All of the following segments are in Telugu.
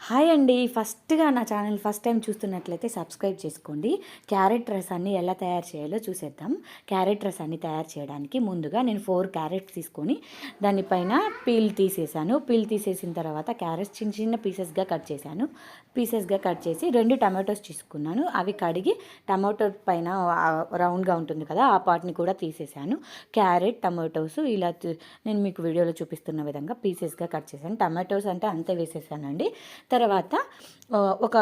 హాయ్ అండి. ఫస్ట్‌గా నా ఛానల్ ఫస్ట్ టైం చూస్తున్నట్లయితే సబ్స్క్రైబ్ చేసుకోండి. క్యారెట్ రసాన్ని ఎలా తయారు చేయాలో చూసేద్దాం. క్యారెట్ రసాన్ని తయారు చేయడానికి ముందుగా నేను 4 క్యారెట్స్ తీసుకొని దానిపైన పీల్ తీసేసాను. పీల్ తీసేసిన తర్వాత క్యారెట్స్ చిన్న చిన్న పీసెస్‌గా కట్ చేసి 2 టమాటోస్ తీసుకున్నాను. అవి కడిగి టమాటో పైన రౌండ్‌గా ఉంటుంది కదా, ఆ పార్ట్‌ని కూడా తీసేసాను. క్యారెట్, టమాటోస్ ఇలా నేను మీకు వీడియోలో చూపిస్తున్న విధంగా పీసెస్‌గా కట్ చేశాను. టమాటోస్ అంటే అంతే వేసేసానండి. తర్వాత ఒక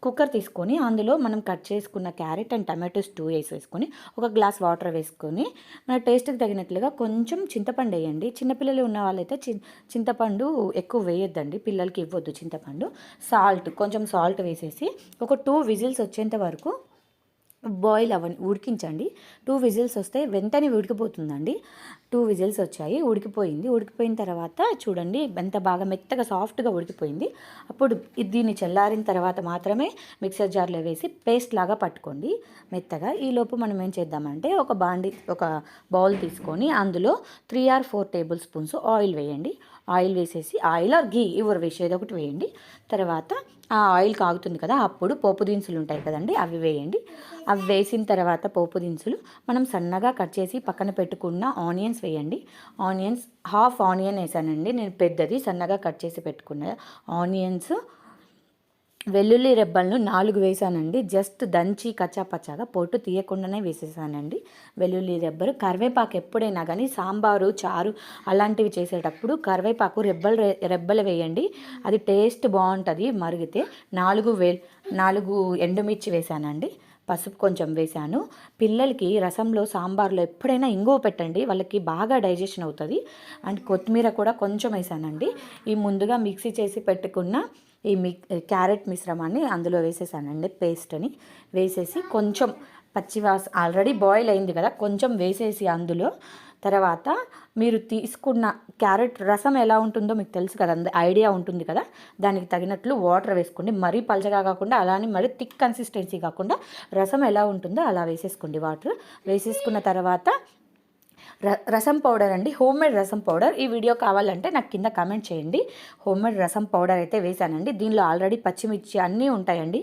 కుక్కర్ తీసుకొని అందులో మనం కట్ చేసుకున్న క్యారెట్ అండ్ టమాటోస్ 2 వేసేసుకొని ఒక గ్లాస్ వాటర్ వేసుకొని మన టేస్ట్కి తగినట్లుగా కొంచెం చింతపండు వేయండి. చిన్నపిల్లలు ఉన్న వాళ్ళైతే చింతపండు ఎక్కువ వేయొద్దండి, పిల్లలకి ఇవ్వద్దు చింతపండు. కొంచెం సాల్ట్ వేసేసి ఒక 2 విజిల్స్ వచ్చేంత వరకు బాయిల్ ఉడికించండి. 2 విజిల్స్ వస్తే వెంటనే ఉడికిపోతుందండి. 2 విజిల్స్ వచ్చాయి, ఉడికిపోయిన తర్వాత చూడండి ఎంత బాగా మెత్తగా సాఫ్ట్గా ఉడికిపోయింది. అప్పుడు దీన్ని చల్లారిన తర్వాత మాత్రమే మిక్సర్ జార్లో వేసి పేస్ట్ లాగా పట్టుకోండి మెత్తగా. ఈలోపు మనం ఏం చేద్దామంటే ఒక బౌల్ తీసుకొని అందులో 3 or 4 టేబుల్ స్పూన్స్ ఆయిల్ వేయండి. ఆయిల్ వేసేసి ఆయిల్ ఆర్ ఘీ ఎవరు వేసేది ఒకటి వేయండి. తర్వాత ఆ ఆయిల్ కాగుతుంది కదా, అప్పుడు పోపు దినుసులు ఉంటాయి కదండి, అవి వేయండి. అవి వేసిన తర్వాత పోపు దినుసులు మనం సన్నగా కట్ చేసి పక్కన పెట్టుకున్న ఆనియన్స్ వేయండి. హాఫ్ ఆనియన్ వేసానండి నేను, పెద్దది సన్నగా కట్ చేసి పెట్టుకున్న ఆనియన్స్. వెల్లుల్లి రెబ్బలను 4 వేసానండి, జస్ట్ దంచి కచ్చాపచ్చాగా పొట్టు తీయకుండానే వేసేసానండి వెల్లుల్లి రెబ్బలు. కరివేపాకు ఎప్పుడైనా కానీ సాంబారు, చారు అలాంటివి చేసేటప్పుడు కరివేపాకు రెబ్బలు వేయండి, అది టేస్ట్ బాగుంటుంది మరిగితే. 4 ఎండుమిర్చి వేసానండి, పసుపు కొంచెం వేసాను. పిల్లలకి రసంలో, సాంబార్లో ఎప్పుడైనా ఇంగువ పెట్టండి, వాళ్ళకి బాగా డైజెషన్ అవుతుంది. అండ్ కొత్తిమీర కూడా కొంచెం వేసానండి. ఈ ముందుగా మిక్సీ చేసి పెట్టుకున్న ఈ క్యారెట్ మిశ్రమాన్ని అందులో వేసేసానండి, పేస్ట్ని వేసేసి కొంచెం ఆల్రెడీ బాయిల్ అయింది కదా, కొంచెం వేసేసి అందులో తర్వాత మీరు తీసుకున్న క్యారెట్ రసం ఎలా ఉంటుందో మీకు తెలుసు కదా, ఐడియా ఉంటుంది కదా, దానికి తగినట్లు వాటర్ వేసుకోండి. మరీ పలచగా కాకుండా అలానే మరీ థిక్ కన్సిస్టెన్సీ కాకుండా రసం ఎలా ఉంటుందో అలా వేసేసుకోండి. వాటర్ వేసేసుకున్న తర్వాత రసం పౌడర్ అండి, హోమ్మేడ్ రసం పౌడర్. ఈ వీడియో కావాలంటే నాకు కింద కామెంట్ చేయండి. హోమ్మేడ్ రసం పౌడర్ అయితే వేసానండి. దీనిలో ఆల్రెడీ పచ్చిమిర్చి అన్నీ ఉంటాయండి,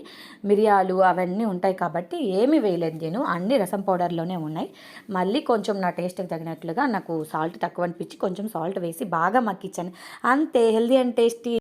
మిరియాలు అవన్నీ ఉంటాయి కాబట్టి ఏమీ వేయలేదు నేను, అన్నీ రసం పౌడర్లోనే ఉన్నాయి. మళ్ళీ కొంచెం నా టేస్ట్కి తగినట్లుగా నాకు సాల్ట్ తక్కువ అనిపించి కొంచెం సాల్ట్ వేసి బాగా మక్కించాను. అంతే, హెల్దీ అండ్ టేస్టీ